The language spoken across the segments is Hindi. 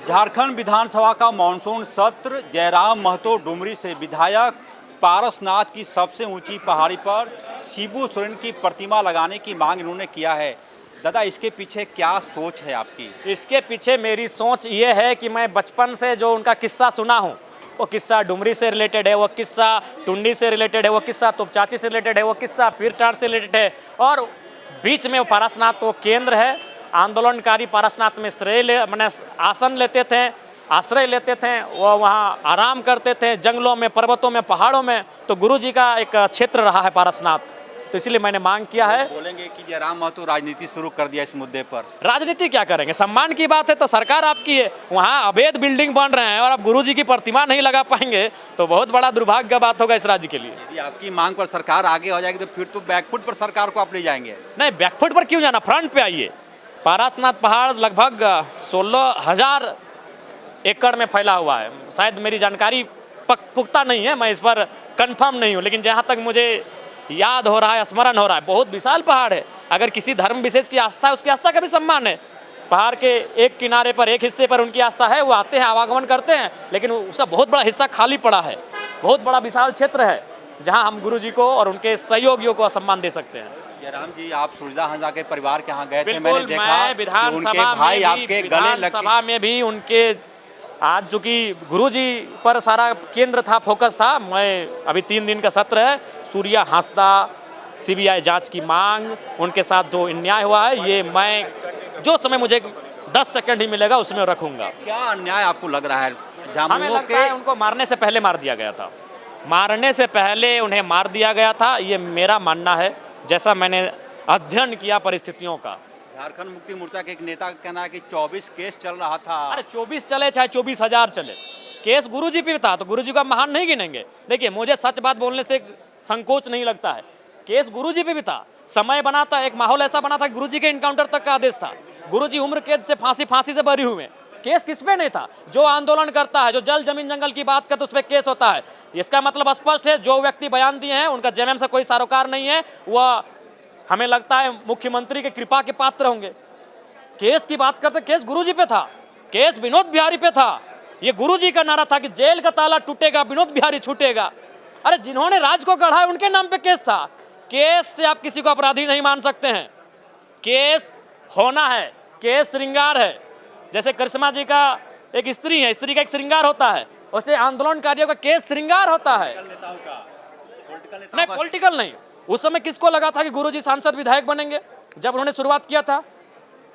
झारखंड विधानसभा का मानसून सत्र जयराम महतो डुमरी से विधायक पारसनाथ की सबसे ऊंची पहाड़ी पर शिबू सोरेन की प्रतिमा लगाने की मांग इन्होंने किया है। दादा, इसके पीछे क्या सोच है आपकी? इसके पीछे मेरी सोच ये है कि मैं बचपन से जो उनका किस्सा सुना हूँ, वो किस्सा डुमरी से रिलेटेड है, वो किस्सा टुंडी से रिलेटेड है, वो किस्सा तोपचाची से रिलेटेड है, वो किस्सा पीरटार से रिलेटेड है और बीच में वो पारसनाथ तो केंद्र है। आंदोलनकारी पारसनाथ में मैंने आसन लेते थे, आश्रय लेते थे, वो वहाँ आराम करते थे जंगलों में, पर्वतों में, पहाड़ों में। तो गुरुजी का एक क्षेत्र रहा है पारसनाथ, तो इसलिए मैंने मांग किया है। बोलेंगे कि जयराम महतो राजनीति शुरू कर दिया इस मुद्दे पर? राजनीति क्या करेंगे, सम्मान की बात है तो सरकार आपकी है, वहाँ अवैध बिल्डिंग बन रहे हैं और आप गुरुजी की प्रतिमा नहीं लगा पाएंगे तो बहुत बड़ा दुर्भाग्य का बात होगा इस राज्य के लिए। यदि आपकी मांग पर सरकार आगे हो जाएगी तो फिर तो बैकफुट पर सरकार को आप ले जाएंगे। नहीं, बैकफुट पर क्यों जाना, फ्रंट पे आइए। पारसनाथ पहाड़ लगभग 16,000 एकड़ में फैला हुआ है। शायद मेरी जानकारी पुख्ता नहीं है, मैं इस पर कंफर्म नहीं हूँ, लेकिन जहाँ तक मुझे याद हो रहा है, स्मरण हो रहा है, बहुत विशाल पहाड़ है। अगर किसी धर्म विशेष की आस्था है, उसकी आस्था का भी सम्मान है। पहाड़ के एक किनारे पर, एक हिस्से पर उनकी आस्था है, वो आते हैं, आवागमन करते हैं, लेकिन उसका बहुत बड़ा हिस्सा खाली पड़ा है। बहुत बड़ा विशाल क्षेत्र है जहाँ हम गुरुजी को और उनके सहयोगियों को सम्मान दे सकते हैं। जयराम जी, आप सुरजा हंजा के परिवार के यहाँ गए थे, मैंने बिल्कुल, देखा मैं विधानसभा में भी उनके आज चूँकि गुरुजी पर सारा केंद्र था, फोकस था। मैं अभी 3 दिन का सत्र है, सूर्या हांसदा, सीबीआई जांच की मांग, उनके साथ जो अन्याय हुआ है, ये मैं जो समय मुझे 10 सेकंड ही मिलेगा उसमें रखूंगा। क्या अन्याय आपको लग रहा है? हमें लगता है उनको मारने से पहले मार दिया गया था, मारने से पहले उन्हें मार दिया गया था, ये मेरा मानना है, जैसा मैंने अध्ययन किया परिस्थितियों का। झारखंड मुक्ति मोर्चा के एक नेता का कहना है कि 24 केस चल रहा था। अरे 24 चले चाहे 24,000 चले, केस गुरुजी पे था तो गुरुजी का महान नहीं गिनेंगे। देखिए, मुझे सच बात बोलने से संकोच नहीं लगता है। केस गुरुजी पे भी था, समय बना था, एक माहौल ऐसा बना था, गुरुजी के इनकाउंटर तक का आदेश था। गुरुजी उम्र कैद से फांसी से बरी हुए, केस किस पे नहीं था? जो आंदोलन करता है, जो जल जमीन जंगल की बात करता है, उस पर केस होता है। इसका मतलब स्पष्ट है, जो व्यक्ति बयान दिए हैं उनका जेएमएम से कोई सरोकार नहीं है, वह हमें लगता है मुख्यमंत्री के कृपा के पात्र होंगे। केस की बात करते, केस गुरुजी पे था, केस विनोद बिहारी पे था। ये गुरुजी का नारा था कि जेल का ताला टूटेगा, विनोद बिहारी छूटेगा। अरे जिन्होंने राज को गढ़ा है उनके नाम पे केस था। केस से आप किसी को अपराधी नहीं मान सकते हैं। केस होना है, केस श्रृंगार है। जैसे करिश्मा जी का एक स्त्री है, स्त्री का एक श्रृंगार होता है, वैसे आंदोलनकारियों का केस श्रृंगार होता है। नहीं, पॉलिटिकल नहीं। उस समय किसको लगा था कि गुरुजी सांसद विधायक बनेंगे? जब उन्होंने शुरुआत किया था,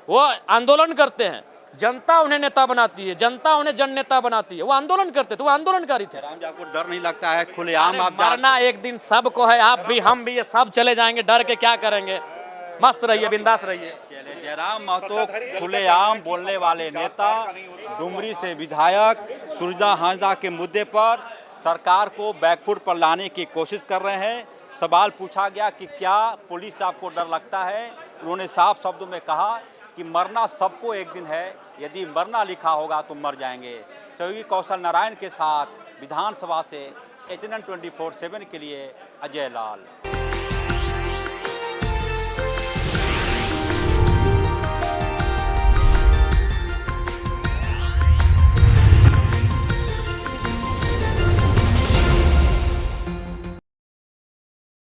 वो आंदोलन करते हैं, जनता उन्हें नेता बनाती है, जनता उन्हें जन नेता बनाती है। वो आंदोलन करते थे, वो आंदोलनकारी थे। राम जी, आपको डर नहीं लगता है? खुलेआम आप मरना एक दिन सबको है, आप भी, हम भी, ये सब चले जाएंगे, डर के क्या करेंगे? मस्त रहिए, बिंदास रहिए। जयराम महतो खुलेआम बोलने वाले नेता, डुमरी से विधायक सुरजा हांसदा के मुद्दे पर सरकार को बैकफुट पर लाने की कोशिश कर रहे हैं। सवाल पूछा गया कि क्या पुलिस से आपको डर लगता है? उन्होंने साफ शब्दों में कहा कि मरना सबको एक दिन है, यदि मरना लिखा होगा तो मर जाएंगे। सहयोगी कौशल नारायण के साथ विधानसभा से HNN 24/7 के लिए अजय लाल।